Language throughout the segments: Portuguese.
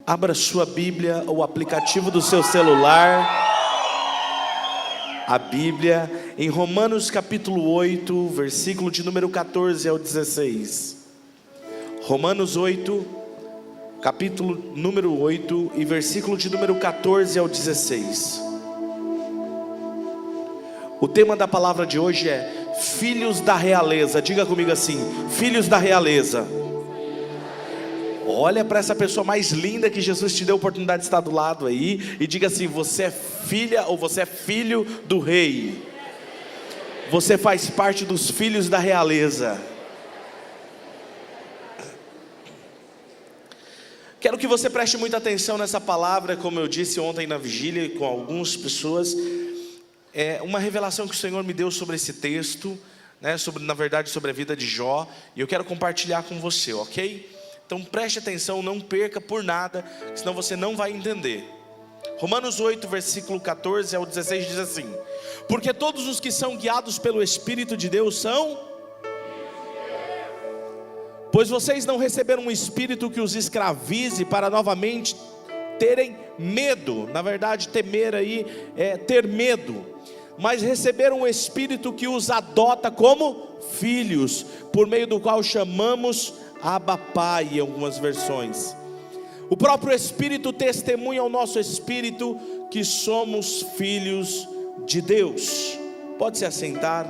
Abra sua Bíblia, o aplicativo do seu celular, a Bíblia, em Romanos capítulo 8, versículo de número 14 ao 16. Romanos 8, capítulo número 8 e versículo de número 14 ao 16. O tema da palavra de hoje é Filhos da Realeza. Diga comigo assim: Filhos da Realeza. Olha para essa pessoa mais linda que Jesus te deu a oportunidade de estar do lado aí e diga assim: você é filha ou você é filho do rei. Você faz parte dos filhos da realeza. Quero que você preste muita atenção nessa palavra, como eu disse ontem na vigília com algumas pessoas. É uma revelação que o Senhor me deu sobre esse texto, né, na verdade sobre a vida de Jó, e eu quero compartilhar com você, ok? Então preste atenção, não perca por nada, senão você não vai entender. Romanos 8, versículo 14 ao 16 diz assim: porque todos os que são guiados pelo Espírito de Deus são... Pois vocês não receberam um espírito que os escravize para novamente terem medo. Na verdade, temer aí é ter medo. Mas receberam um espírito que os adota como filhos, por meio do qual chamamos Abba Pai, em algumas versões. O próprio Espírito testemunha ao nosso espírito que somos filhos de Deus. Pode se assentar.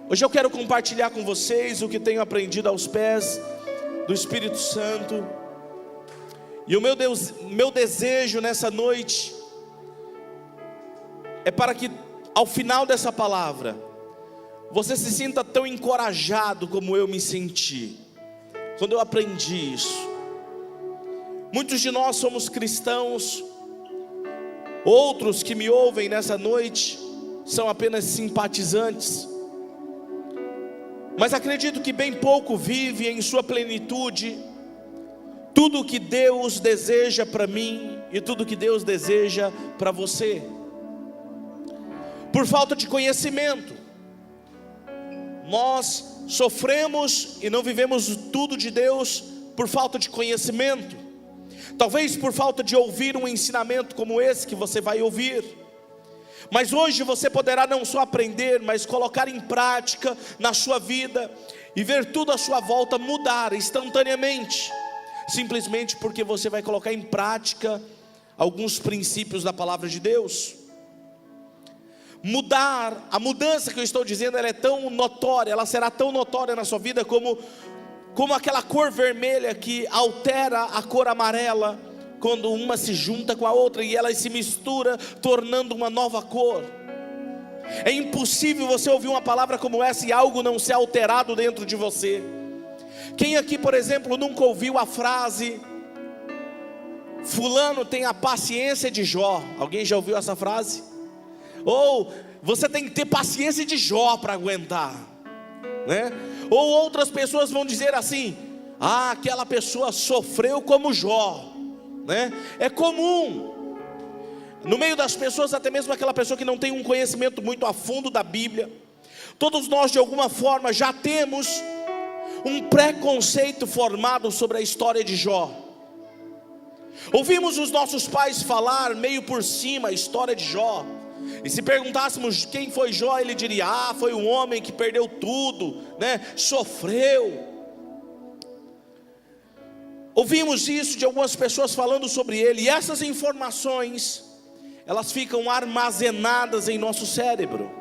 Hoje eu quero compartilhar com vocês o que tenho aprendido aos pés do Espírito Santo. E o meu desejo nessa noite é para que ao final dessa palavra você se sinta tão encorajado como eu me senti quando eu aprendi isso. Muitos de nós somos cristãos, outros que me ouvem nessa noite são apenas simpatizantes, mas acredito que bem pouco vive em sua plenitude tudo o que Deus deseja para mim e tudo o que Deus deseja para você. Por falta de conhecimento, nós sofremos e não vivemos tudo de Deus por falta de conhecimento. Talvez por falta de ouvir um ensinamento como esse que você vai ouvir. Mas hoje você poderá não só aprender, mas colocar em prática na sua vida e ver tudo à sua volta mudar instantaneamente, simplesmente porque você vai colocar em prática alguns princípios da palavra de Deus. A mudança que eu estou dizendo, ela é tão notória, ela será tão notória na sua vida como aquela cor vermelha que altera a cor amarela quando uma se junta com a outra e ela se mistura, tornando uma nova cor. É impossível você ouvir uma palavra como essa e algo não ser alterado dentro de você. Quem aqui, por exemplo, nunca ouviu a frase: fulano tem a paciência de Jó? Alguém já ouviu essa frase? Ou você tem que ter paciência de Jó para aguentar, né? Ou outras pessoas vão dizer assim: ah, aquela pessoa sofreu como Jó, né? É comum no meio das pessoas, até mesmo aquela pessoa que não tem um conhecimento muito a fundo da Bíblia. Todos nós de alguma forma já temos um preconceito formado sobre a história de Jó. Ouvimos os nossos pais falar meio por cima a história de Jó, e se perguntássemos quem foi Jó, ele diria: ah, foi um homem que perdeu tudo, né? Sofreu. Ouvimos isso de algumas pessoas falando sobre ele, e essas informações, elas ficam armazenadas em nosso cérebro.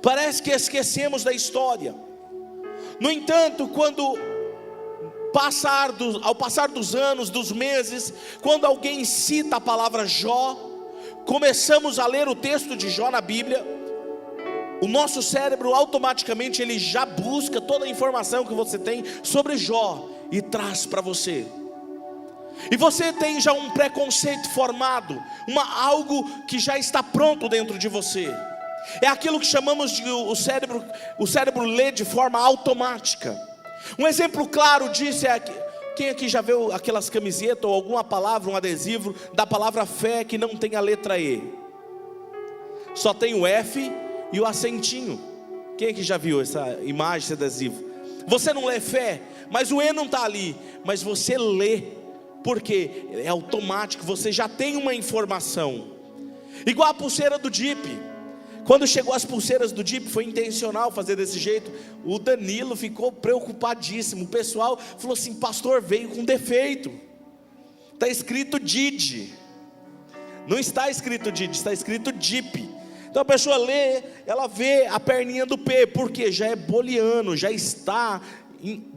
Parece que esquecemos da história. No entanto, ao passar dos anos, dos meses, quando alguém cita a palavra Jó, começamos a ler o texto de Jó na Bíblia, o nosso cérebro automaticamente ele já busca toda a informação que você tem sobre Jó e traz para você. E você tem já um preconceito formado, algo que já está pronto dentro de você. É aquilo que chamamos de o cérebro lê de forma automática. Um exemplo claro disso é quem aqui já viu aquelas camisetas ou alguma palavra, um adesivo da palavra fé que não tem a letra E, só tem o F e o acentinho? Quem aqui já viu essa imagem, esse adesivo? Você não lê fé, mas o E não está ali, mas você lê, porque é automático, você já tem uma informação. Igual a pulseira do DIP. Quando chegou as pulseiras do DIP, foi intencional fazer desse jeito. O Danilo ficou preocupadíssimo. O pessoal falou assim: pastor, veio com defeito. Está escrito DID. Não está escrito DID, está escrito DIP. Então a pessoa lê, ela vê a perninha do P, porque já é booleano, já está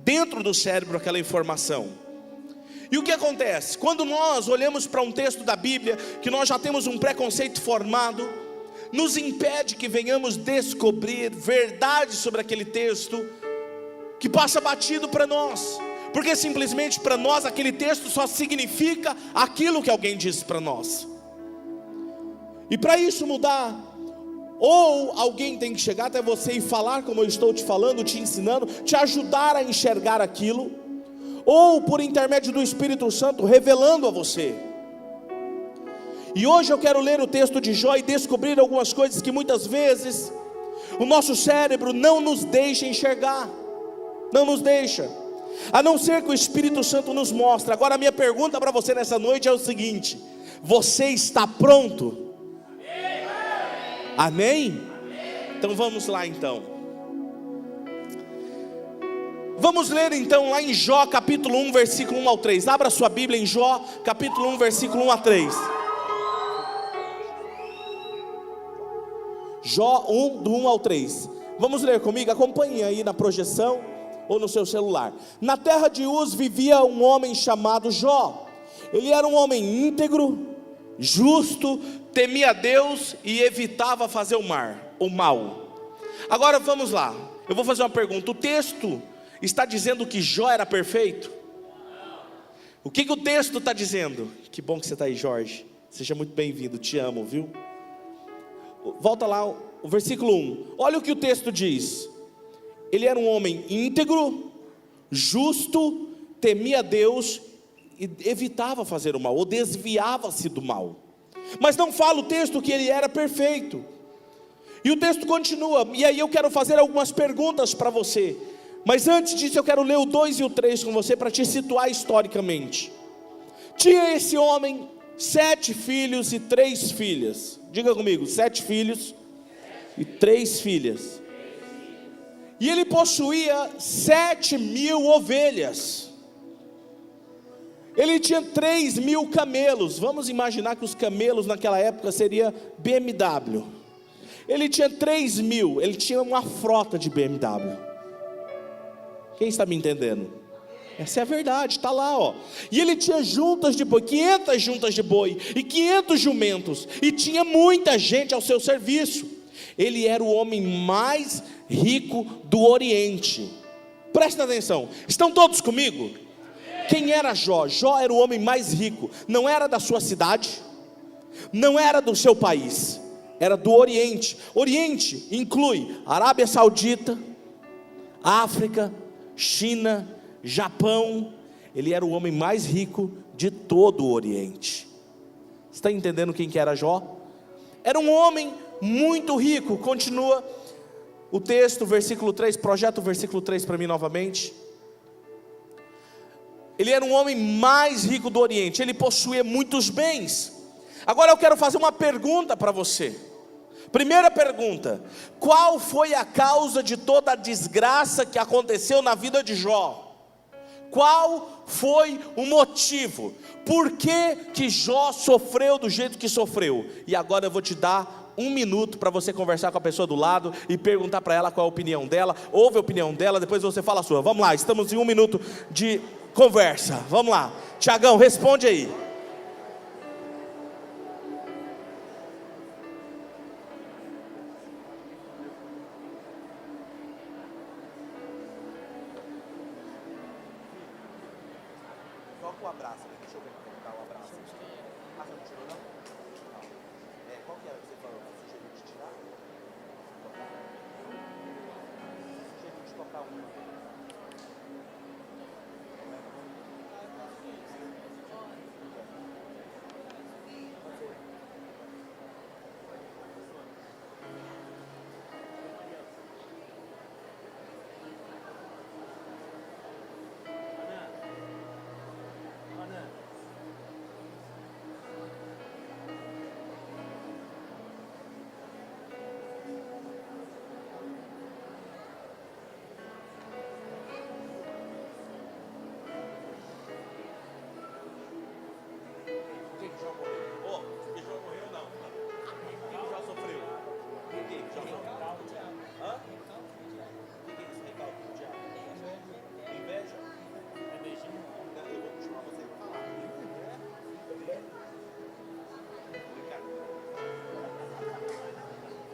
dentro do cérebro aquela informação. E o que acontece? Quando nós olhamos para um texto da Bíblia, que nós já temos um preconceito formado, nos impede que venhamos descobrir verdade sobre aquele texto, que passa batido para nós, porque simplesmente para nós aquele texto só significa aquilo que alguém disse para nós. E para isso mudar, ou alguém tem que chegar até você e falar como eu estou te falando, te ensinando, te ajudar a enxergar aquilo, ou por intermédio do Espírito Santo revelando a você. E hoje eu quero ler o texto de Jó e descobrir algumas coisas que muitas vezes o nosso cérebro não nos deixa enxergar, não nos deixa, a não ser que o Espírito Santo nos mostre. Agora a minha pergunta para você nessa noite é o seguinte: você está pronto? Amém? Então vamos lá então. Vamos ler então lá em Jó capítulo 1 versículo 1 ao 3. Abra sua Bíblia em Jó capítulo 1 versículo 1 a 3. Jó 1, do 1 ao 3. Vamos ler comigo, acompanhe aí na projeção ou no seu celular. Na terra de Uz vivia um homem chamado Jó. Ele era um homem íntegro, justo, temia Deus e evitava fazer o mal. Agora vamos lá, eu vou fazer uma pergunta. O texto está dizendo que Jó era perfeito? O que o texto está dizendo? Que bom que você está aí, Jorge. Seja muito bem-vindo, te amo, viu? Volta lá, o versículo 1. Olha o que o texto diz. Ele era um homem íntegro, justo, temia Deus e evitava fazer o mal, ou desviava-se do mal. Mas não fala o texto que ele era perfeito. E o texto continua, e aí eu quero fazer algumas perguntas para você. Mas antes disso eu quero ler o 2 e o 3 com você, para te situar historicamente. Tinha esse homem 7 filhos e 3 filhas. Diga comigo, 7 filhos e 3 filhas. E ele possuía 7.000 ovelhas. Ele tinha 3.000 camelos. Vamos imaginar que os camelos naquela época seria BMW. Ele tinha 3.000, ele tinha uma frota de BMW. Quem está me entendendo? Essa é a verdade, está lá, ó. E ele tinha juntas de boi, 500 juntas de boi e 500 jumentos, e tinha muita gente ao seu serviço. Ele era o homem mais rico do Oriente. Presta atenção, estão todos comigo? Quem era Jó? Jó era o homem mais rico. Não era da sua cidade, não era do seu país, era do Oriente. Oriente inclui Arábia Saudita, África, China, Japão. Ele era o homem mais rico de todo o Oriente. Você está entendendo quem que era Jó? Era um homem muito rico. Continua o texto, versículo 3, projeta o versículo 3 para mim novamente. Ele era um homem mais rico do Oriente, ele possuía muitos bens. Agora eu quero fazer uma pergunta para você. Primeira pergunta: qual foi a causa de toda a desgraça que aconteceu na vida de Jó? Qual foi o motivo? Por que Jó sofreu do jeito que sofreu? E agora eu vou te dar 1 minuto para você conversar com a pessoa do lado e perguntar para ela qual é a opinião dela. Ouve a opinião dela, depois você fala a sua. Vamos lá, estamos em 1 minuto de conversa. Vamos lá, Tiagão, responde aí. Coloca o abraço, deixa eu ver como está o abraço. Ah, você não tirou não? Não. Qual que era que você falou? Sugeriu de tirar? Sugeriu de tocar uma.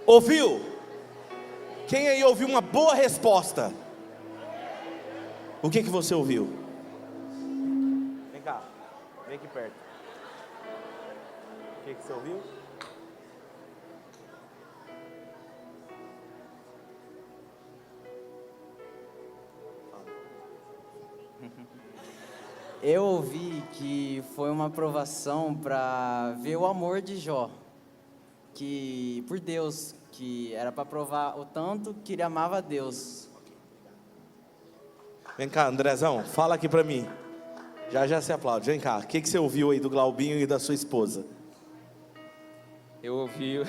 Ouviu? Quem aí ouviu uma boa resposta? O que você ouviu? Vem cá, vem aqui perto. O que você ouviu? Eu ouvi que foi uma provação para ver o amor de Jó, que por Deus, que era para provar o tanto que ele amava a Deus. Vem cá, Andrezão, fala aqui pra mim. Já se aplaude. Vem cá, o que você ouviu aí do Glaubinho e da sua esposa? Eu ouvi...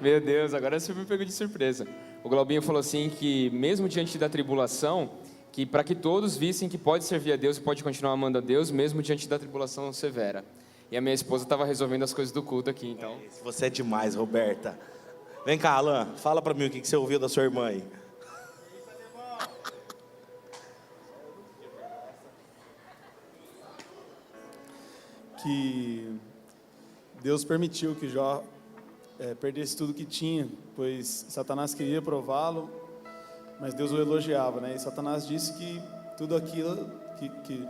Meu Deus, agora você me pegou de surpresa. O Glaubinho falou assim que mesmo diante da tribulação, que para que todos vissem que pode servir a Deus e pode continuar amando a Deus, mesmo diante da tribulação severa. E a minha esposa estava resolvendo as coisas do culto aqui, então... Você é demais, Roberta. Vem cá, Alan, fala pra mim o que você ouviu da sua irmã aí. Que Deus permitiu que Jó perdesse tudo que tinha, pois Satanás queria prová-lo, mas Deus o elogiava, né? E Satanás disse que tudo aquilo que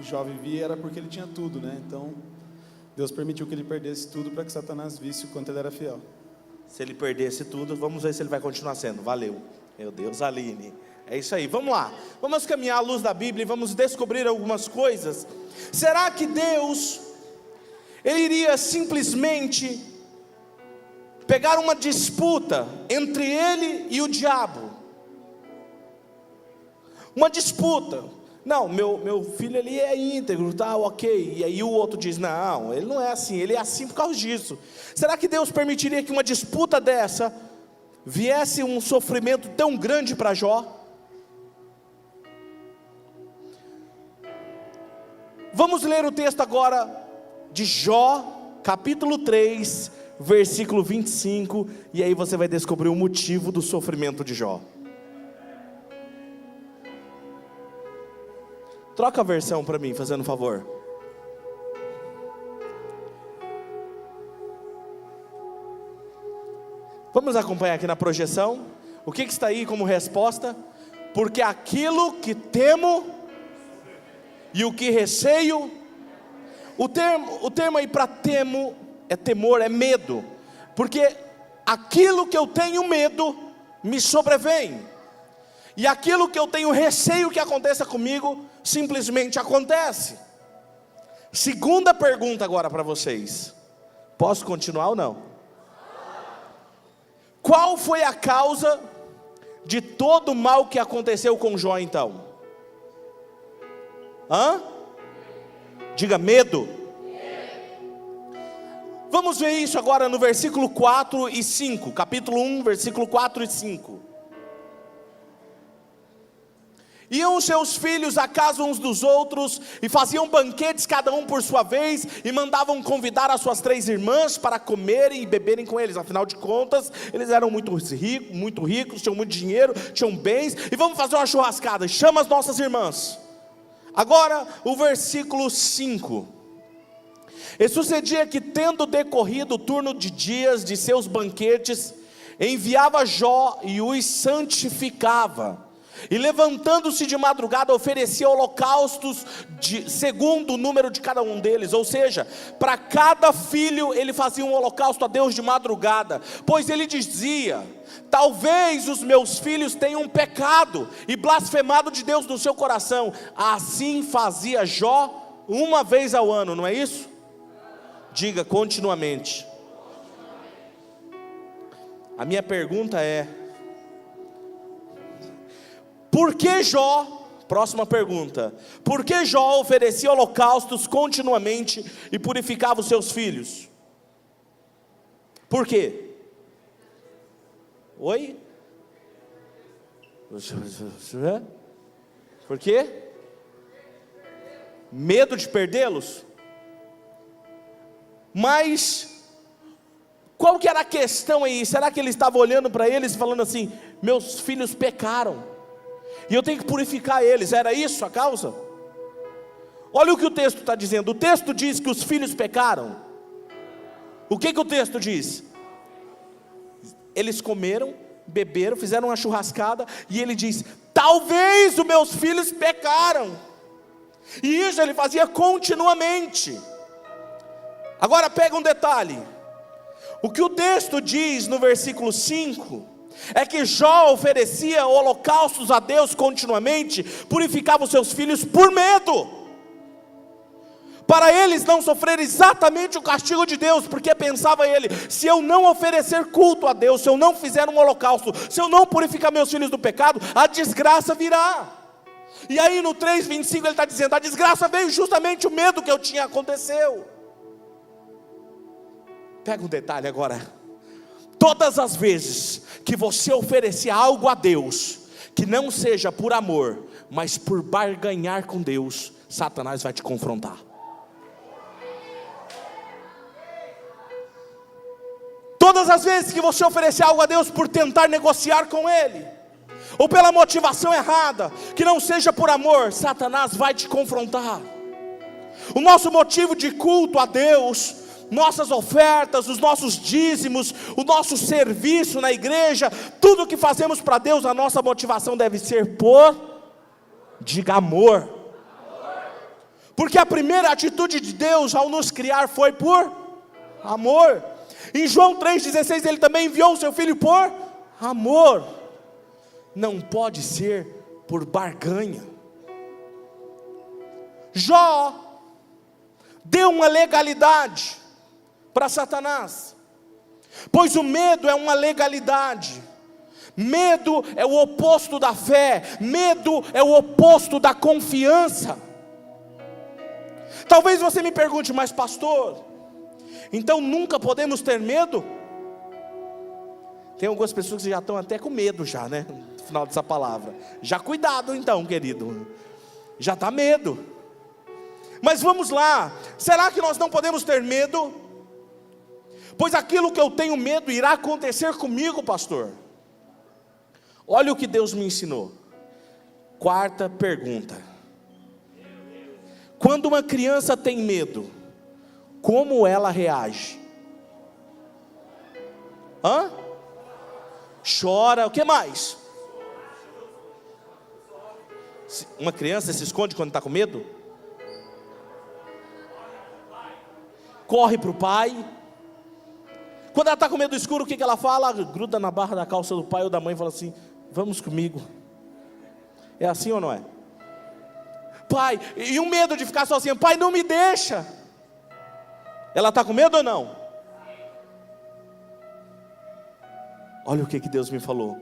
Jó vivia era porque ele tinha tudo, né? Então Deus permitiu que ele perdesse tudo para que Satanás visse o quanto ele era fiel. Se ele perdesse tudo, vamos ver se ele vai continuar sendo. Valeu. Meu Deus, Aline. É isso aí, vamos lá. Vamos caminhar à luz da Bíblia e vamos descobrir algumas coisas. Será que Deus, Ele iria simplesmente pegar uma disputa entre Ele e o diabo? Uma disputa. Não, meu filho ele é íntegro, tá, ok. E aí o outro diz, não, ele não é assim, ele é assim por causa disso. Será que Deus permitiria que uma disputa dessa viesse um sofrimento tão grande para Jó? Vamos ler o texto agora de Jó, capítulo 3, versículo 25, e aí você vai descobrir o motivo do sofrimento de Jó. Troca a versão para mim, fazendo um favor. Vamos acompanhar aqui na projeção. O que está aí como resposta? Porque aquilo que temo e o que receio. O termo aí para temo é temor, é medo. Porque aquilo que eu tenho medo me sobrevém. E aquilo que eu tenho receio que aconteça comigo, simplesmente acontece. Segunda pergunta agora para vocês. Posso continuar ou não? Qual foi a causa de todo o mal que aconteceu com Jó então? Diga medo. Vamos ver isso agora no versículo 4 e 5. Capítulo 1, versículo 4 e 5. Iam os seus filhos à casa uns dos outros, e faziam banquetes cada um por sua vez, e mandavam convidar as suas 3 irmãs para comerem e beberem com eles. Afinal de contas, eles eram muito ricos, tinham muito dinheiro, tinham bens, e vamos fazer uma churrascada, chama as nossas irmãs. Agora o versículo 5. E sucedia que, tendo decorrido o turno de dias de seus banquetes, enviava Jó e os santificava. E levantando-se de madrugada, oferecia holocaustos segundo o número de cada um deles. Ou seja, para cada filho ele fazia um holocausto a Deus de madrugada. Pois ele dizia, talvez os meus filhos tenham pecado e blasfemado de Deus no seu coração. Assim fazia Jó uma vez ao ano, não é isso? Diga continuamente. A minha pergunta é: por que Jó, próxima pergunta, por que Jó oferecia holocaustos continuamente e purificava os seus filhos? Por quê? Oi? Por quê? Medo de perdê-los? Mas qual que era a questão aí? Será que ele estava olhando para eles e falando assim, meus filhos pecaram e eu tenho que purificar eles? Era isso a causa? Olha o que o texto está dizendo. O texto diz que os filhos pecaram. O que o texto diz? Eles comeram, beberam, fizeram uma churrascada, e ele diz: talvez os meus filhos pecaram. E isso ele fazia continuamente. Agora pega um detalhe. O que o texto diz no versículo 5 é que Jó oferecia holocaustos a Deus continuamente, purificava os seus filhos por medo, para eles não sofrerem exatamente o castigo de Deus, porque pensava ele: se eu não oferecer culto a Deus, se eu não fizer um holocausto, se eu não purificar meus filhos do pecado, a desgraça virá. E aí no 3:25 ele está dizendo: a desgraça veio justamente o medo que eu tinha aconteceu. Pega um detalhe agora. Todas as vezes que você oferecer algo a Deus, que não seja por amor, mas por barganhar com Deus, Satanás vai te confrontar. Todas as vezes que você oferecer algo a Deus por tentar negociar com Ele, ou pela motivação errada, que não seja por amor, Satanás vai te confrontar. O nosso motivo de culto a Deus, nossas ofertas, os nossos dízimos, o nosso serviço na igreja, tudo que fazemos para Deus, a nossa motivação deve ser diga amor. Porque a primeira atitude de Deus ao nos criar foi por amor. Em João 3,16 ele também enviou o seu filho por amor. Não pode ser por barganha. Jó deu uma legalidade para Satanás, pois o medo é uma legalidade. Medo é o oposto da fé, medo é o oposto da confiança. Talvez você me pergunte: mas pastor, então nunca podemos ter medo? Tem algumas pessoas que já estão até com medo já, né? No final dessa palavra. Já cuidado então, querido. Já está medo. Mas vamos lá. Será que nós não podemos ter medo? Pois aquilo que eu tenho medo irá acontecer comigo, pastor. Olha o que Deus me ensinou. Quarta pergunta. Quando uma criança tem medo, como ela reage? Chora, o que mais? Uma criança se esconde quando está com medo? Corre para o pai. Quando ela está com medo do escuro, o que ela fala? Gruda na barra da calça do pai ou da mãe e fala assim: vamos comigo. É assim ou não é? Pai, e o medo de ficar sozinha: pai, não me deixa. Ela está com medo ou não? Olha o que Deus me falou.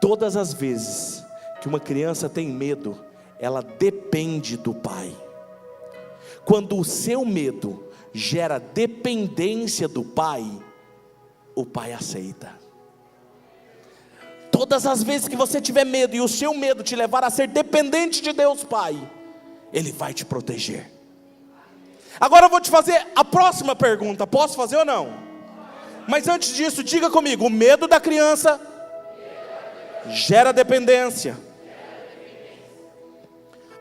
Todas as vezes que uma criança tem medo, ela depende do pai. Quando o seu medo gera dependência do pai, o pai aceita. Todas as vezes que você tiver medo e o seu medo te levar a ser dependente de Deus Pai, Ele vai te proteger. Agora eu vou te fazer a próxima pergunta. Posso fazer ou não? Mas antes disso, diga comigo: o medo da criança gera dependência.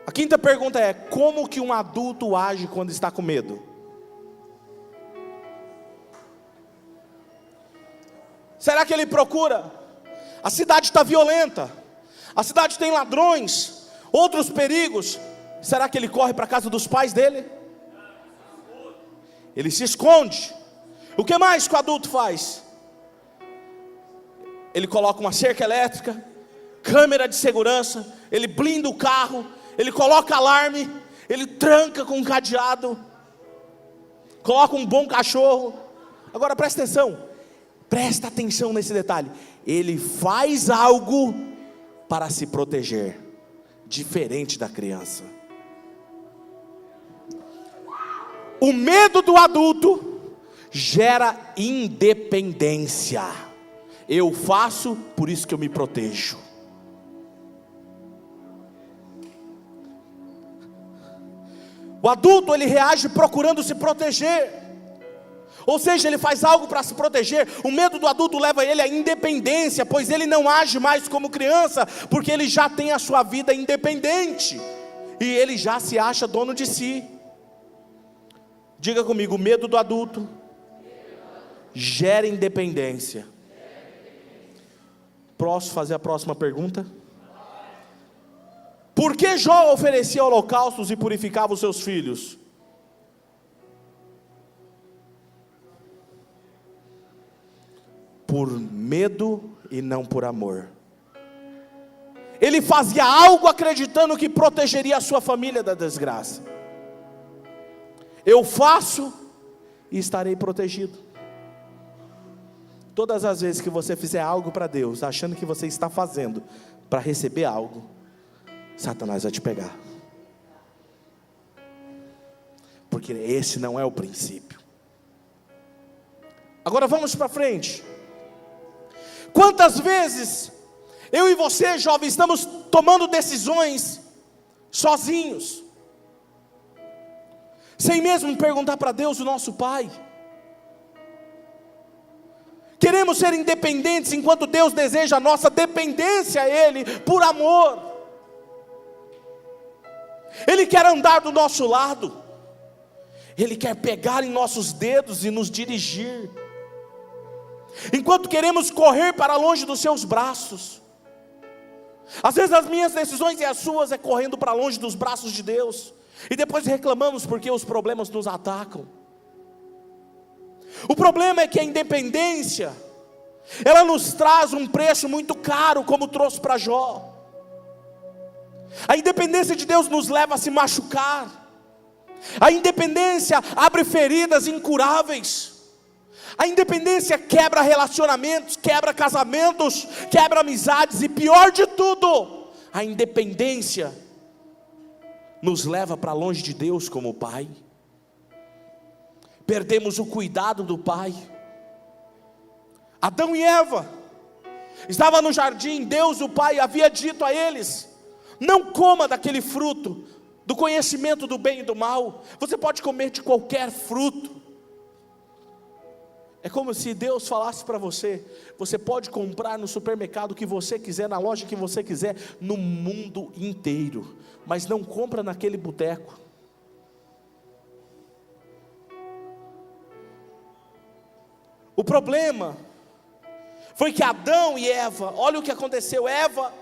A quinta pergunta é: como que um adulto age quando está com medo? Será que ele procura? A cidade está violenta, a cidade tem ladrões, outros perigos. Será que ele corre para a casa dos pais dele? Ele se esconde. O que mais que o adulto faz? Ele coloca uma cerca elétrica, câmera de segurança, ele blinda o carro, ele coloca alarme, ele tranca com um cadeado, coloca um bom cachorro. Agora presta atenção nesse detalhe. Ele faz algo para se proteger, diferente da criança. O medo do adulto gera independência. Eu faço, por isso que eu me protejo. O adulto, ele reage procurando se proteger. Ou seja, ele faz algo para se proteger. O medo do adulto leva ele à independência, pois ele não age mais como criança, porque ele já tem a sua vida independente, e ele já se acha dono de si. Diga comigo: o medo do adulto gera independência. Posso fazer a próxima pergunta? Por que Jó oferecia holocaustos e purificava os seus filhos? Por medo e não por amor. Ele fazia algo acreditando que protegeria a sua família da desgraça. Eu faço e estarei protegido. Todas as vezes que você fizer algo para Deus, achando que você está fazendo para receber algo, Satanás vai te pegar. Porque esse não é o princípio. Agora vamos para frente. Quantas vezes eu e você, jovem, estamos tomando decisões sozinhos, sem mesmo perguntar para Deus, o nosso Pai? Queremos ser independentes, enquanto Deus deseja a nossa dependência a Ele, por amor. Ele quer andar do nosso lado, Ele quer pegar em nossos dedos e nos dirigir, enquanto queremos correr para longe dos seus braços. Às vezes as minhas decisões e as suas é correndo para longe dos braços de Deus, e depois reclamamos porque os problemas nos atacam. O problema é que a independência, ela nos traz um preço muito caro, como trouxe para Jó. A independência de Deus nos leva a se machucar. A independência abre feridas incuráveis. A independência quebra relacionamentos, quebra casamentos, quebra amizades, e pior de tudo, a independência nos leva para longe de Deus como Pai. Perdemos o cuidado do Pai. Adão e Eva estavam no jardim. Deus, o Pai, havia dito a eles: não coma daquele fruto do conhecimento do bem e do mal. Você pode comer de qualquer fruto. É como se Deus falasse para você: você pode comprar no supermercado o que você quiser, na loja que você quiser, no mundo inteiro, mas não compra naquele boteco. O problema foi que Adão e Eva, olha o que aconteceu. Eva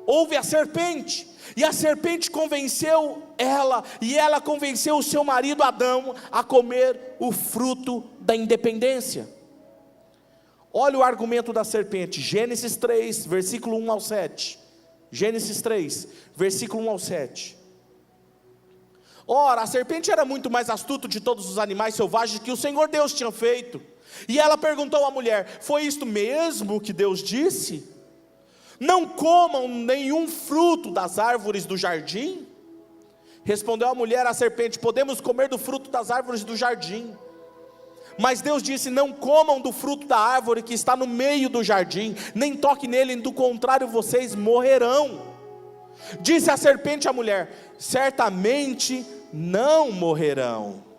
ouve a serpente, e a serpente convenceu ela, e ela convenceu o seu marido Adão a comer o fruto da independência. Olha o argumento da serpente, Gênesis 3, versículo 1 ao 7. Gênesis 3, versículo 1 ao 7. Ora, a serpente era muito mais astuta de todos os animais selvagens que o Senhor Deus tinha feito. E ela perguntou à mulher: foi isto mesmo que Deus disse? Não comam nenhum fruto das árvores do jardim? Respondeu a mulher à serpente: podemos comer do fruto das árvores do jardim. Mas Deus disse: não comam do fruto da árvore que está no meio do jardim, nem toquem nele, do contrário vocês morrerão. Disse a serpente à mulher: certamente não morrerão.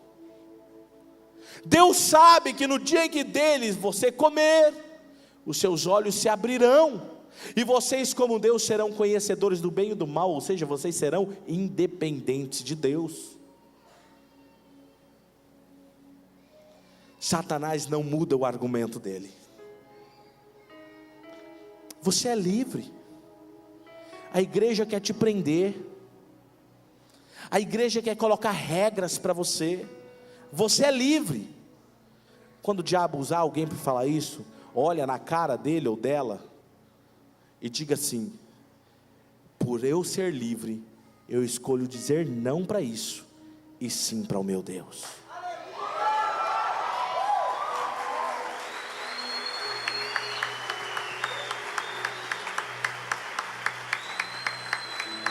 Deus sabe que no dia em que deles você comer, os seus olhos se abrirão, e vocês, como Deus, serão conhecedores do bem e do mal, ou seja, vocês serão independentes de Deus. Satanás não muda o argumento dele. Você é livre. A igreja quer te prender. A igreja quer colocar regras para você. Você é livre. Quando o diabo usar alguém para falar isso, olha na cara dele ou dela e diga assim: por eu ser livre, eu escolho dizer não para isso e sim para o meu Deus.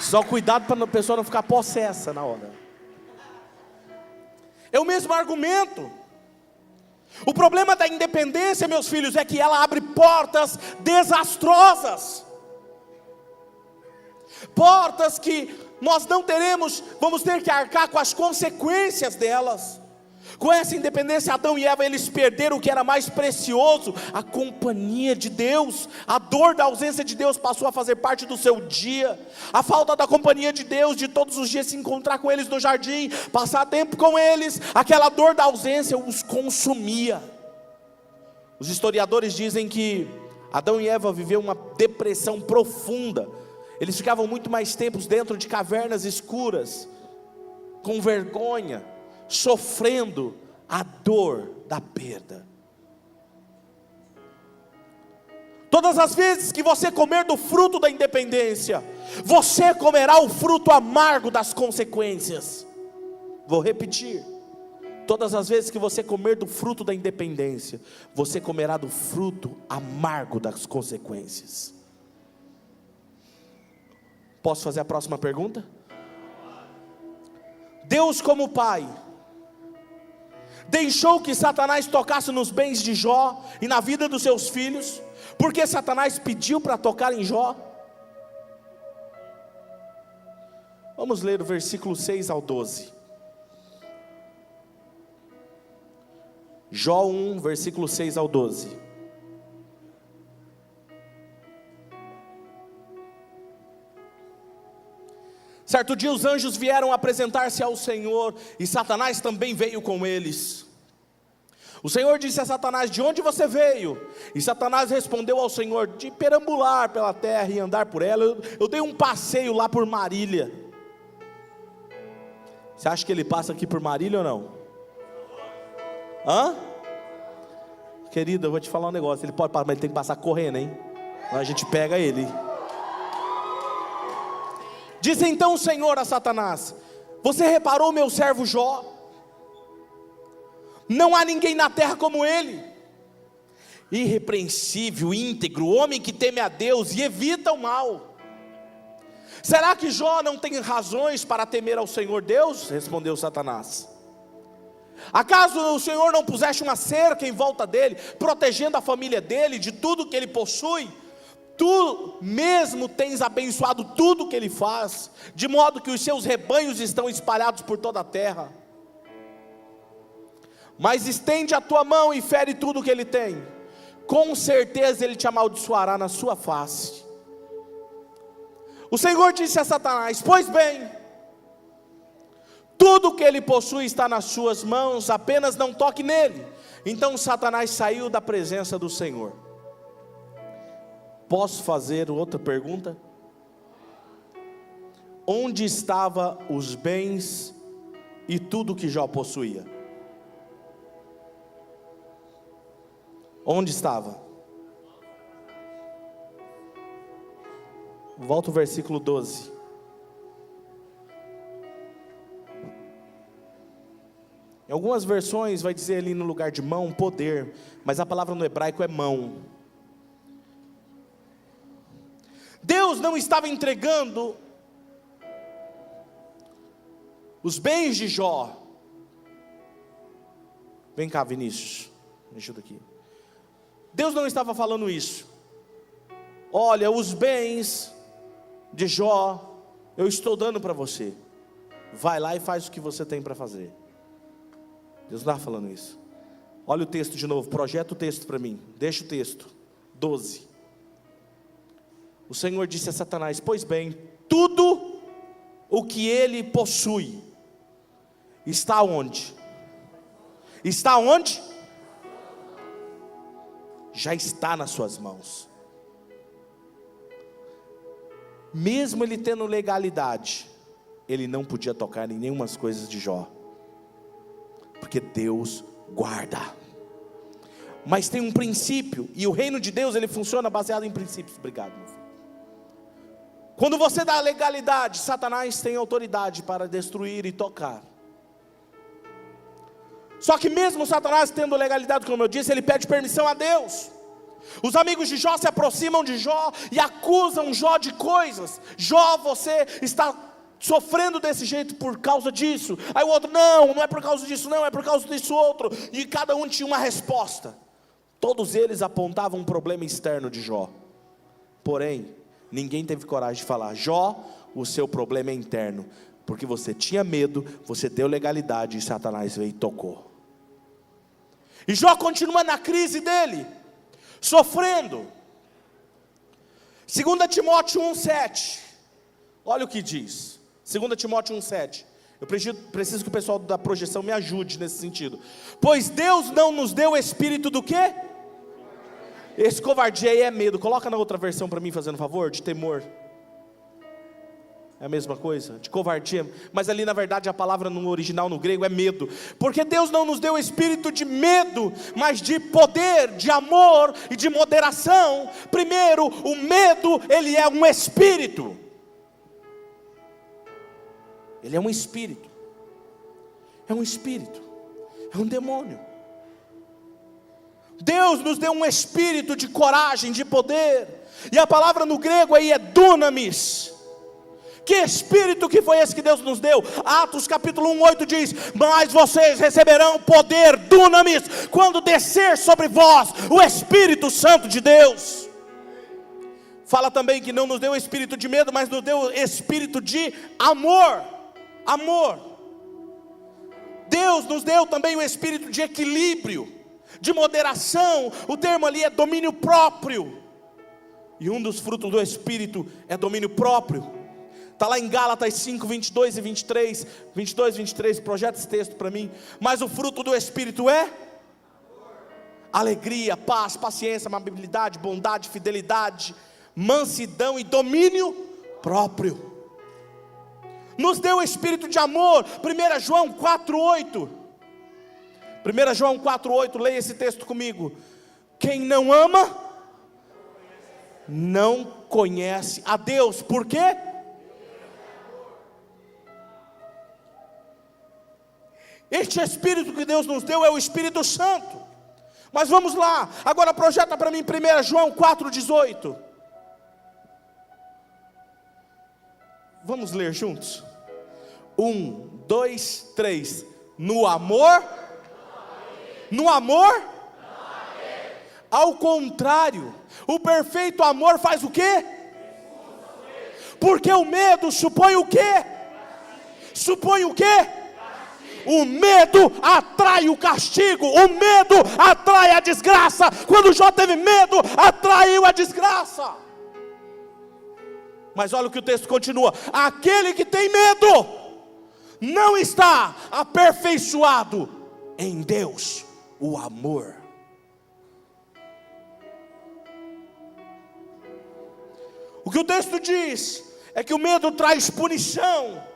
Só cuidado para a pessoa não ficar possessa na hora. É o mesmo argumento. O problema da independência, meus filhos, é que ela abre portas desastrosas. Portas que nós não teremos, vamos ter que arcar com as consequências delas. Com essa independência, Adão e Eva, eles perderam o que era mais precioso: a companhia de Deus. A dor da ausência de Deus passou a fazer parte do seu dia. A falta da companhia de Deus, de todos os dias se encontrar com eles no jardim, passar tempo com eles, aquela dor da ausência os consumia. Os historiadores dizem que Adão e Eva viveram uma depressão profunda. Eles ficavam muito mais tempos dentro de cavernas escuras, com vergonha, sofrendo a dor da perda. Todas as vezes que você comer do fruto da independência, você comerá o fruto amargo das consequências. Vou repetir. Todas as vezes que você comer do fruto da independência, você comerá do fruto amargo das consequências. Posso fazer a próxima pergunta? Deus, como Pai, deixou que Satanás tocasse nos bens de Jó e na vida dos seus filhos, porque Satanás pediu para tocar em Jó? Vamos ler o versículo 6 ao 12. Jó 1, versículo 6 ao 12. Certo dia os anjos vieram apresentar-se ao Senhor, e Satanás também veio com eles. O Senhor disse a Satanás: de onde você veio? E Satanás respondeu ao Senhor: de perambular pela terra e andar por ela. Eu dei um passeio lá por Marília. Você acha que ele passa aqui por Marília ou não? Hã? Querido, eu vou te falar um negócio. Ele pode passar, mas ele tem que passar correndo, hein? Então a gente pega ele. Disse então o Senhor a Satanás: você reparou meu servo Jó? Não há ninguém na terra como ele, irrepreensível, íntegro, homem que teme a Deus e evita o mal. Será que Jó não tem razões para temer ao Senhor Deus? Respondeu Satanás. Acaso o Senhor não puseste uma cerca em volta dele, protegendo a família dele de tudo que ele possui? Tu mesmo tens abençoado tudo que ele faz, de modo que os seus rebanhos estão espalhados por toda a terra. Mas estende a tua mão e fere tudo que ele tem, com certeza ele te amaldiçoará na sua face. O Senhor disse a Satanás: pois bem, tudo que ele possui está nas suas mãos, apenas não toque nele. Então Satanás saiu da presença do Senhor. Posso fazer outra pergunta? Onde estavam os bens e tudo que Jó possuía? Onde estava? Volta o versículo 12. Em algumas versões vai dizer ali no lugar de mão, poder, mas a palavra no hebraico é mão. Deus não estava entregando os bens de Jó. Vem cá, Vinícius, me ajuda aqui. Deus não estava falando isso. Olha, os bens de Jó eu estou dando para você. Vai lá e faz o que você tem para fazer. Deus não estava falando isso. Olha o texto de novo, projeta o texto para mim. Deixa o texto, 12. O Senhor disse a Satanás: pois bem, tudo o que ele possui está onde? Está onde? Já está nas suas mãos. Mesmo ele tendo legalidade, ele não podia tocar em nenhuma coisas de Jó, porque Deus guarda. Mas tem um princípio, e o reino de Deus ele funciona baseado em princípios. Obrigado, meu filho. Quando você dá legalidade, Satanás tem autoridade para destruir e tocar. Só que mesmo Satanás tendo legalidade, como eu disse, ele pede permissão a Deus. Os amigos de Jó se aproximam de Jó e acusam Jó de coisas. Jó, você está sofrendo desse jeito por causa disso. Aí o outro: não é por causa disso, não, é por causa disso outro. E cada um tinha uma resposta. Todos eles apontavam um problema externo de Jó. Porém, ninguém teve coragem de falar: Jó, o seu problema é interno. Porque você tinha medo, você deu legalidade e Satanás veio e tocou. E Jó continua na crise dele, sofrendo. 2 Timóteo 1,7. Olha o que diz 2 Timóteo 1,7. Eu preciso que o pessoal da projeção me ajude nesse sentido. Pois Deus não nos deu espírito do quê? Esse covardia aí é medo. Coloca na outra versão para mim, fazendo favor, de temor. É a mesma coisa, de covardia. Mas ali na verdade a palavra no original, no grego, é medo. Porque Deus não nos deu espírito de medo, mas de poder, de amor e de moderação. Primeiro, o medo, ele é um espírito. Ele é um espírito. É um espírito. É um demônio. Deus nos deu um espírito de coragem, de poder. E a palavra no grego aí é dunamis. Que espírito que foi esse que Deus nos deu? Atos capítulo 1:8 diz: mas vocês receberão poder, dunamis, quando descer sobre vós o Espírito Santo de Deus. Fala também que não nos deu espírito de medo, mas nos deu espírito de amor. Amor. Deus nos deu também o espírito de equilíbrio, de moderação. O termo ali é domínio próprio. E um dos frutos do espírito é domínio próprio. Está lá em Gálatas 5, 22 e 23. 22, 23, projeta esse texto para mim. Mas o fruto do Espírito é alegria, paz, paciência, amabilidade, bondade, fidelidade, mansidão e domínio próprio. Nos deu o espírito de amor. 1 João 4:8. 1 João 4:8, leia esse texto comigo. Quem não ama, não conhece a Deus. Por quê? Este Espírito que Deus nos deu é o Espírito Santo. Mas vamos lá, agora projeta para mim 1 João 4:18. Vamos ler juntos? 1, 2, 3. No amor? No amor? Ao contrário, o perfeito amor faz o quê? Porque o medo supõe o quê? Supõe o quê? O medo atrai o castigo, o medo atrai a desgraça. Quando Jó teve medo, atraiu a desgraça. Mas olha o que o texto continua: aquele que tem medo não está aperfeiçoado em Deus, o amor. O que o texto diz é que o medo traz punição.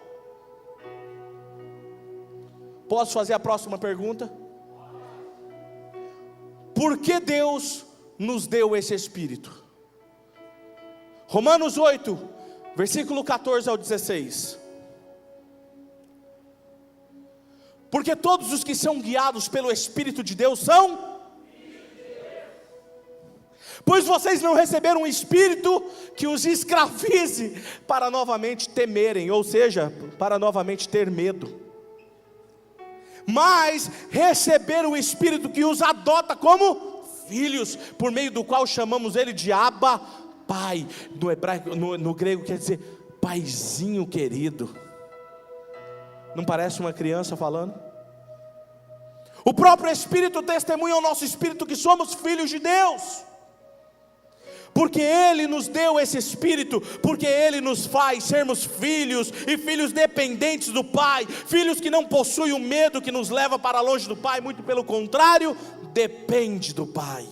Posso fazer a próxima pergunta? Por que Deus nos deu esse Espírito? Romanos 8, versículo 14 ao 16. Porque todos os que são guiados pelo Espírito de Deus são? Pois vocês não receberam um Espírito que os escravize para novamente temerem, ou seja, para novamente ter medo. Mas receberam o Espírito que os adota como filhos, por meio do qual chamamos ele de Abba, Pai. No hebraico, no grego quer dizer paizinho querido. Não parece uma criança falando? O próprio Espírito testemunha ao nosso espírito que somos filhos de Deus. Porque Ele nos deu esse Espírito, porque Ele nos faz sermos filhos, e filhos dependentes do Pai, filhos que não possuem o medo que nos leva para longe do Pai, muito pelo contrário, depende do Pai.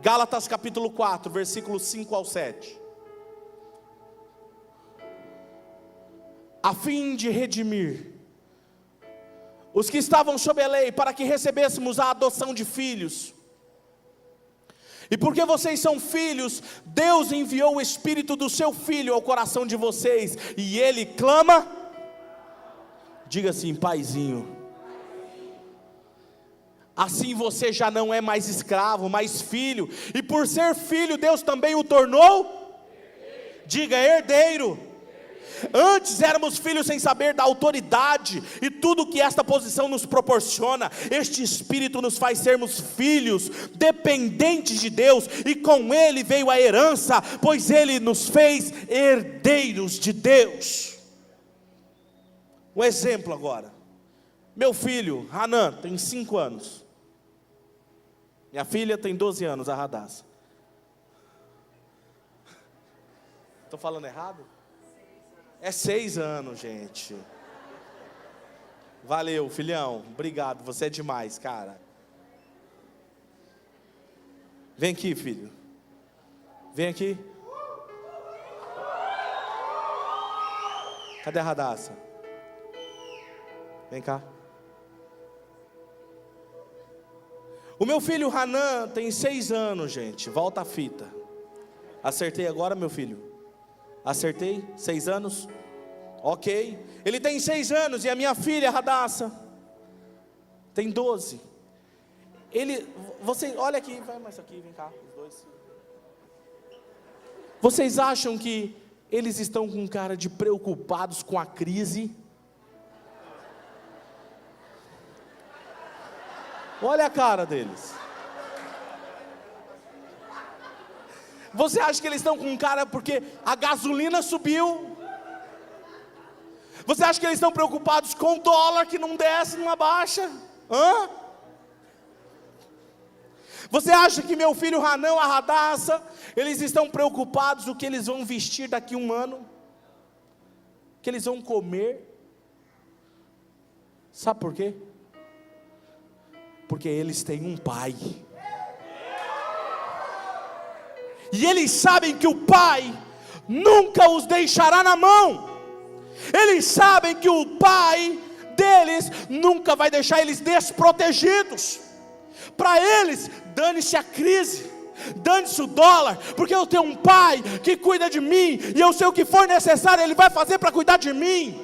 Gálatas capítulo 4, versículos 5 ao 7. A fim de redimir os que estavam sob a lei, para que recebêssemos a adoção de filhos. E porque vocês são filhos, Deus enviou o Espírito do seu Filho ao coração de vocês, e Ele clama, diga assim, paizinho. Assim você já não é mais escravo, mas filho, e por ser filho, Deus também o tornou, diga, herdeiro. Antes éramos filhos sem saber da autoridade e tudo que esta posição nos proporciona. Este Espírito nos faz sermos filhos, dependentes de Deus, e com Ele veio a herança, pois Ele nos fez herdeiros de Deus. Um exemplo agora: meu filho, Hanan, tem 5 anos. Minha filha tem 12 anos, a Radassa. Estou falando errado? É 6 anos, gente. Valeu, filhão. Obrigado, você é demais, cara. Vem aqui, filho. Vem aqui. Cadê a Radassa? Vem cá. O meu filho Hanan tem 6 anos, gente. Volta a fita. Acertei agora, meu filho? Acertei? 6 anos? Ok. Ele tem 6 anos e a minha filha, Radassa, tem 12. Você, olha aqui, vai mais aqui, vem cá, os dois. Vocês acham que eles estão com cara de preocupados com a crise? Olha a cara deles. Você acha que eles estão com cara porque a gasolina subiu? Você acha que eles estão preocupados com o dólar que não desce, não abaixa? Hã? Você acha que meu filho Hanan, a Radassa, eles estão preocupados o que eles vão vestir daqui a 1 ano? O que eles vão comer? Sabe por quê? Porque eles têm um pai. E eles sabem que o pai nunca os deixará na mão. Eles sabem que o pai deles nunca vai deixar eles desprotegidos. Para eles, dane-se a crise, dane-se o dólar, porque eu tenho um pai que cuida de mim, e eu sei o que for necessário, ele vai fazer para cuidar de mim.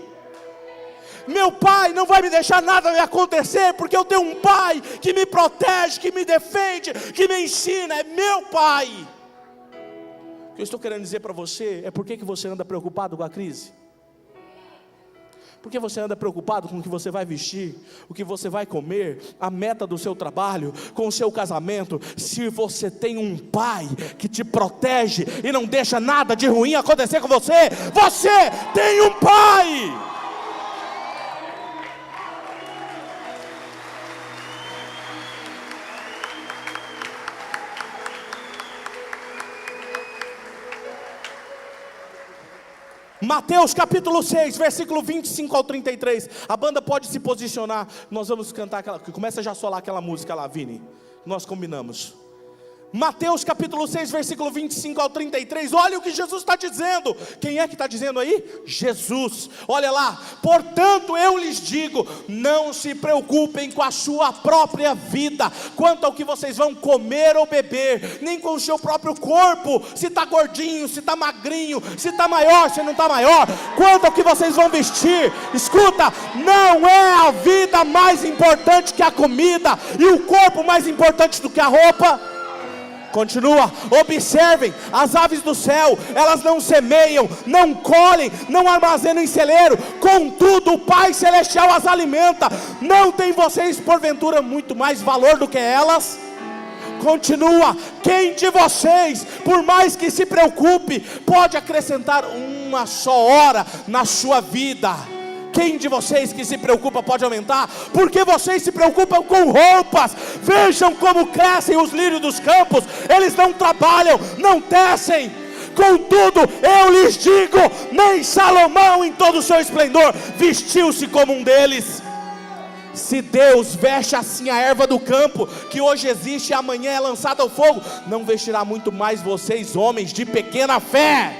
Meu pai não vai me deixar nada me acontecer, porque eu tenho um pai que me protege, que me defende, que me ensina, é meu pai. O que eu estou querendo dizer para você é por que você anda preocupado com a crise? Por que você anda preocupado com o que você vai vestir, o que você vai comer, a meta do seu trabalho, com o seu casamento, se você tem um pai que te protege e não deixa nada de ruim acontecer com você? Você tem um pai! Mateus capítulo 6, versículo 25 ao 33. A banda pode se posicionar. Nós vamos cantar aquela, começa já a solar aquela música lá, Vini. Nós combinamos. Mateus capítulo 6, versículo 25 ao 33. Olha o que Jesus está dizendo. Quem é que está dizendo aí? Jesus. Olha lá. Portanto eu lhes digo, não se preocupem com a sua própria vida, quanto ao que vocês vão comer ou beber, nem com o seu próprio corpo, se está gordinho, se está magrinho, se está maior, se não está maior, quanto ao que vocês vão vestir. Escuta, não é a vida mais importante que a comida, e o corpo mais importante do que a roupa? Continua, observem as aves do céu, elas não semeiam, não colhem, não armazenam em celeiro, contudo o Pai Celestial as alimenta. Não tem vocês porventura muito mais valor do que elas? Continua, quem de vocês, por mais que se preocupe, pode acrescentar uma só hora na sua vida? Quem de vocês que se preocupa pode aumentar? Porque vocês se preocupam com roupas. Vejam como crescem os lírios dos campos. Eles não trabalham, não tecem. Contudo, eu lhes digo, nem Salomão em todo o seu esplendor vestiu-se como um deles. Se Deus veste assim a erva do campo, que hoje existe e amanhã é lançada ao fogo, não vestirá muito mais vocês, homens de pequena fé.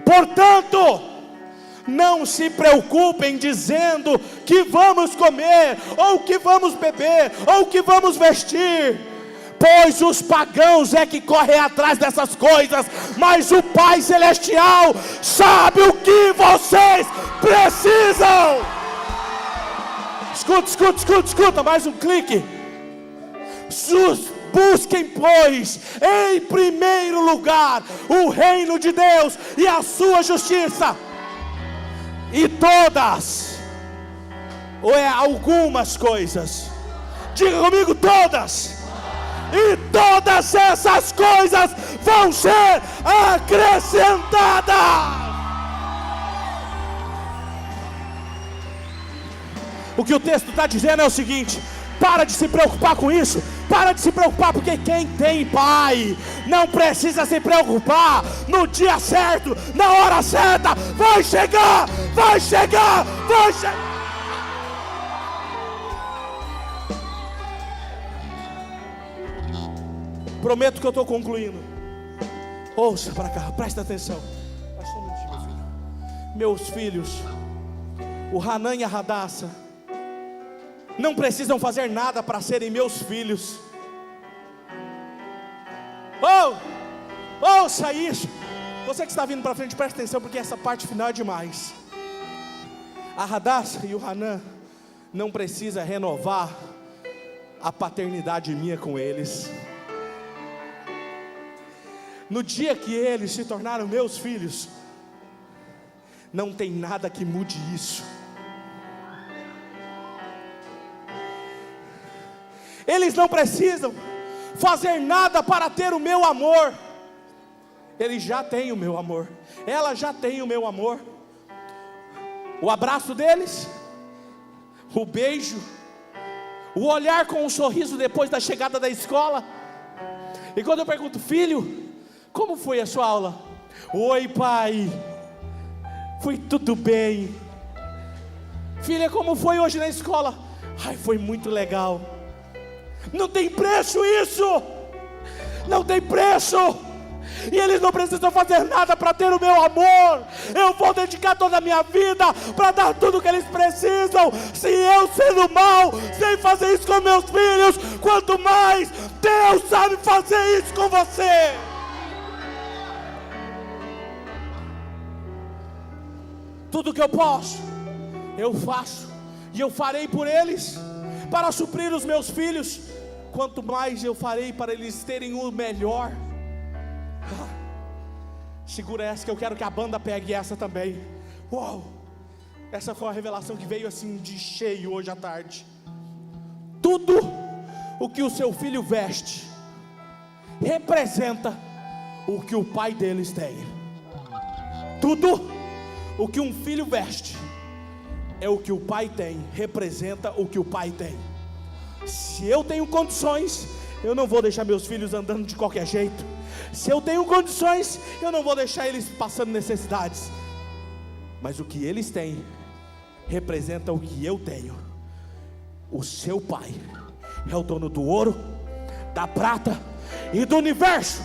Portanto, não se preocupem dizendo que vamos comer, ou que vamos beber, ou que vamos vestir, pois os pagãos é que correm atrás dessas coisas, mas o Pai Celestial sabe o que vocês precisam. Escuta, mais um clique. Busquem, pois, em primeiro lugar o reino de Deus e a sua justiça, e todas, ou é algumas coisas, diga comigo, todas, e todas essas coisas vão ser acrescentadas. O que o texto está dizendo é o seguinte: para de se preocupar com isso. Para de se preocupar, porque quem tem pai não precisa se preocupar. No dia certo, na hora certa, vai chegar. Prometo que eu estou concluindo. Ouça para cá, presta atenção. Só um minutinho, meu filho. Meus filhos, o Hanan e a Hadassah, não precisam fazer nada para serem meus filhos. Ouça isso. Você que está vindo para frente, presta atenção, porque essa parte final é demais. A Hadassah e o Hanan não precisa renovar a paternidade minha com eles. No dia que eles se tornaram meus filhos, não tem nada que mude isso. Eles não precisam fazer nada para ter o meu amor. Eles já têm o meu amor. Ela já tem o meu amor. O abraço deles, o beijo, o olhar com um sorriso depois da chegada da escola. E quando eu pergunto: filho, como foi a sua aula? Oi, pai, foi tudo bem. Filha, como foi hoje na escola? Ai, foi muito legal. Não tem preço isso. Não tem preço. E eles não precisam fazer nada para ter o meu amor. Eu vou dedicar toda a minha vida para dar tudo o que eles precisam. Se eu sendo mal, sei fazer isso com meus filhos, quanto mais Deus sabe fazer isso com você. Tudo que eu posso, eu faço. E eu farei por eles, para suprir os meus filhos. Quanto mais eu farei para eles terem o melhor. Segura essa que eu quero que a banda pegue essa também. Uau! Essa foi uma revelação que veio assim de cheio hoje à tarde. Tudo o que o seu filho veste representa o que o pai deles tem. Tudo o que um filho veste é o que o pai tem, representa o que o pai tem. Se eu tenho condições, eu não vou deixar meus filhos andando de qualquer jeito. Se eu tenho condições, eu não vou deixar eles passando necessidades. Mas o que eles têm representa o que eu tenho. O seu pai é o dono do ouro, da prata e do universo.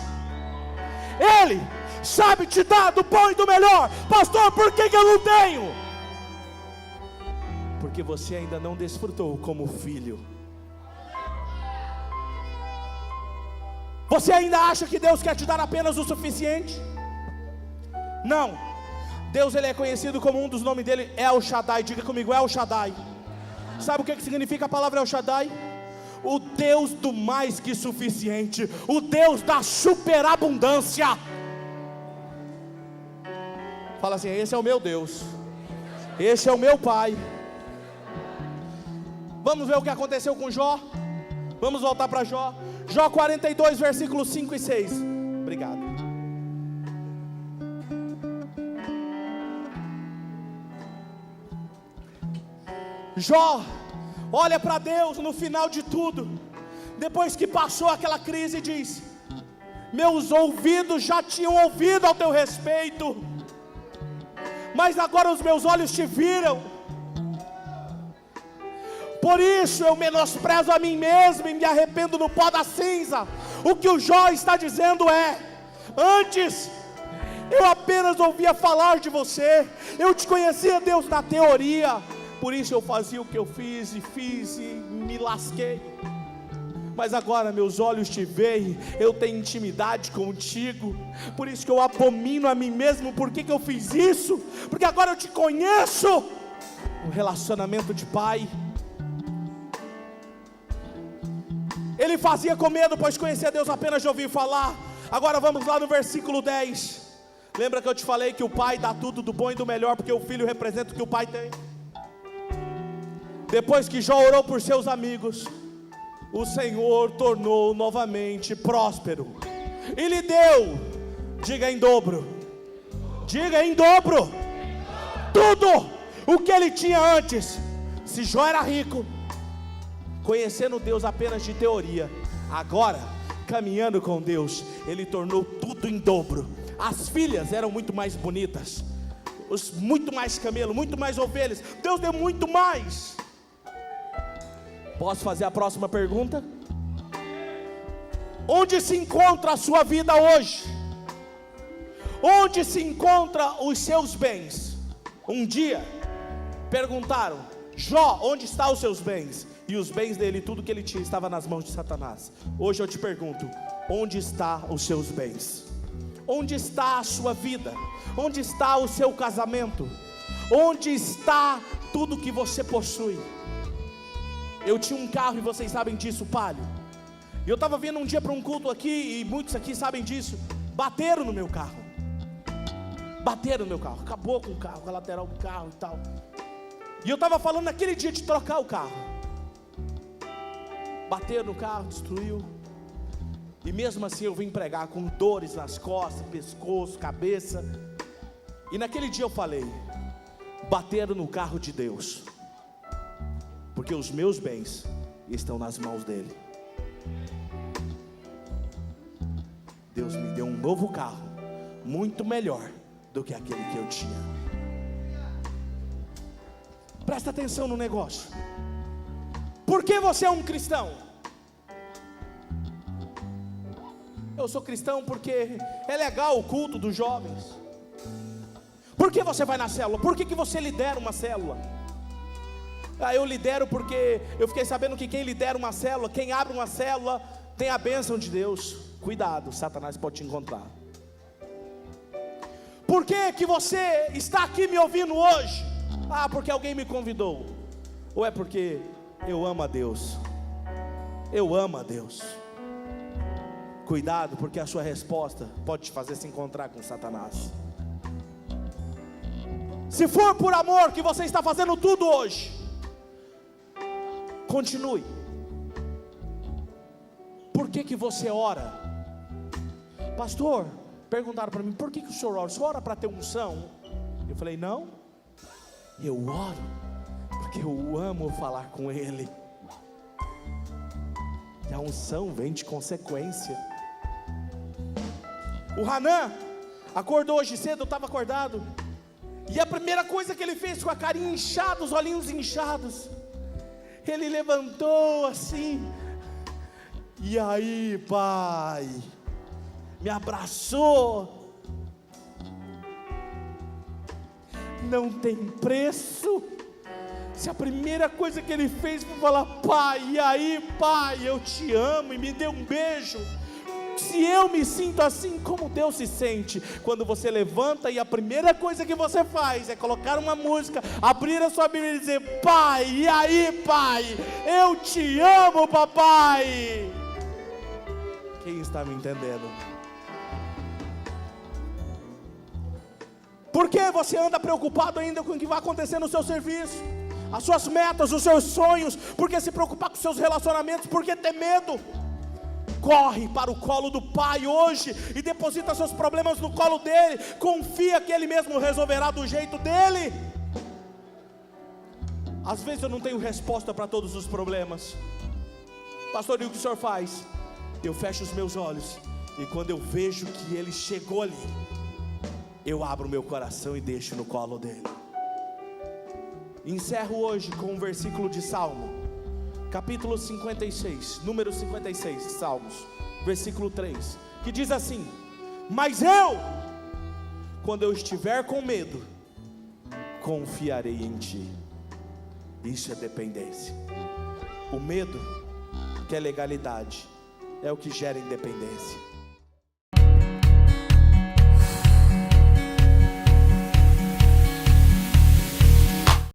Ele sabe te dar do bom e do melhor. Pastor, por que eu não tenho? Porque você ainda não desfrutou como filho. Você ainda acha que Deus quer te dar apenas o suficiente? Não. Deus, ele é conhecido como um dos nomes dele, El Shaddai. Diga comigo, El Shaddai. Sabe o que significa a palavra El Shaddai? O Deus do mais que suficiente. O Deus da superabundância. Fala assim: esse é o meu Deus. Esse é o meu Pai. Vamos ver o que aconteceu com Jó? Vamos voltar para Jó. Jó 42, versículos 5 e 6. Obrigado. Jó olha para Deus no final de tudo, depois que passou aquela crise, e diz: meus ouvidos já tinham ouvido ao teu respeito, mas agora os meus olhos te viram. Por isso eu menosprezo a mim mesmo e me arrependo no pó da cinza. O que o Jó está dizendo é: antes eu apenas ouvia falar de você, eu te conhecia, Deus, na teoria. Por isso eu fazia o que eu fiz e me lasquei. Mas agora meus olhos te veem, eu tenho intimidade contigo. Por isso que eu abomino a mim mesmo. Por que eu fiz isso? Porque agora eu te conheço. Um relacionamento de pai. Ele fazia com medo, pois conhecia Deus apenas de ouvir falar. Agora vamos lá no versículo 10. Lembra que eu te falei que o pai dá tudo do bom e do melhor, porque o filho representa o que o pai tem. Depois que Jó orou por seus amigos, o Senhor tornou novamente próspero e lhe deu, diga em dobro, tudo o que ele tinha antes. Se Jó era rico, conhecendo Deus apenas de teoria, agora, caminhando com Deus, ele tornou tudo em dobro. As filhas eram muito mais bonitas, muito mais camelo, muito mais ovelhas. Deus deu muito mais. Posso fazer a próxima pergunta? Onde se encontra a sua vida hoje? Onde se encontram os seus bens? Um dia perguntaram: Jó, onde estão os seus bens? E os bens dele, tudo que ele tinha, estava nas mãos de Satanás. Hoje eu te pergunto: onde estão os seus bens? Onde está a sua vida? Onde está o seu casamento? Onde está tudo que você possui? Eu tinha um carro, e vocês sabem disso, Palio. Eu estava vindo um dia para um culto aqui, e muitos aqui sabem disso. Bateram no meu carro. Bateram no meu carro, acabou com o carro, com a lateral do carro e tal. E eu estava falando naquele dia de trocar o carro. Bateram no carro, destruiu. E mesmo assim eu vim pregar com dores nas costas, pescoço, cabeça. E naquele dia eu falei: bateram no carro de Deus, porque os meus bens estão nas mãos dele. Deus me deu um novo carro, muito melhor do que aquele que eu tinha. Presta atenção no negócio. Por que você é um cristão? Eu sou cristão porque é legal o culto dos jovens. Por que você vai na célula? Por que você lidera uma célula? Eu lidero porque eu fiquei sabendo que quem lidera uma célula, quem abre uma célula, tem a bênção de Deus. Cuidado, Satanás pode te encontrar. Por que você está aqui me ouvindo hoje? Porque alguém me convidou. Ou é porque eu amo a Deus? Eu amo a Deus. Cuidado, porque a sua resposta pode te fazer se encontrar com Satanás. Se for por amor que você está fazendo tudo hoje, continue. Por que você ora? Pastor, perguntaram para mim: por que o senhor ora? O senhor ora para ter unção? Eu falei: não, eu oro porque eu amo falar com Ele. E a unção vem de consequência. O Hanan acordou hoje cedo, eu estava acordado, e a primeira coisa que ele fez, com a carinha inchada, os olhinhos inchados, ele levantou assim: e aí, pai? Me abraçou. Não tem preço. Se a primeira coisa que ele fez foi falar: pai, e aí, pai, eu te amo, e me deu um beijo. Se eu me sinto assim, como Deus se sente? Quando você levanta e a primeira coisa que você faz é colocar uma música, abrir a sua Bíblia e dizer: pai, e aí, pai, eu te amo, papai. Quem está me entendendo? Por que você anda preocupado ainda com o que vai acontecer no seu serviço? As suas metas, os seus sonhos? Por que se preocupar com os seus relacionamentos? Por que ter medo? Corre para o colo do Pai hoje e deposita seus problemas no colo dele. Confia que Ele mesmo resolverá do jeito dele. Às vezes eu não tenho resposta para todos os problemas. Pastor, e o que o senhor faz? Eu fecho os meus olhos, e quando eu vejo que Ele chegou ali, eu abro meu coração e deixo no colo dele. Encerro hoje com um versículo de Salmo, capítulo 56, número 56, Salmos, versículo 3, que diz assim: mas eu, quando eu estiver com medo, confiarei em ti. Isso é dependência. O medo, que é legalidade, é o que gera independência.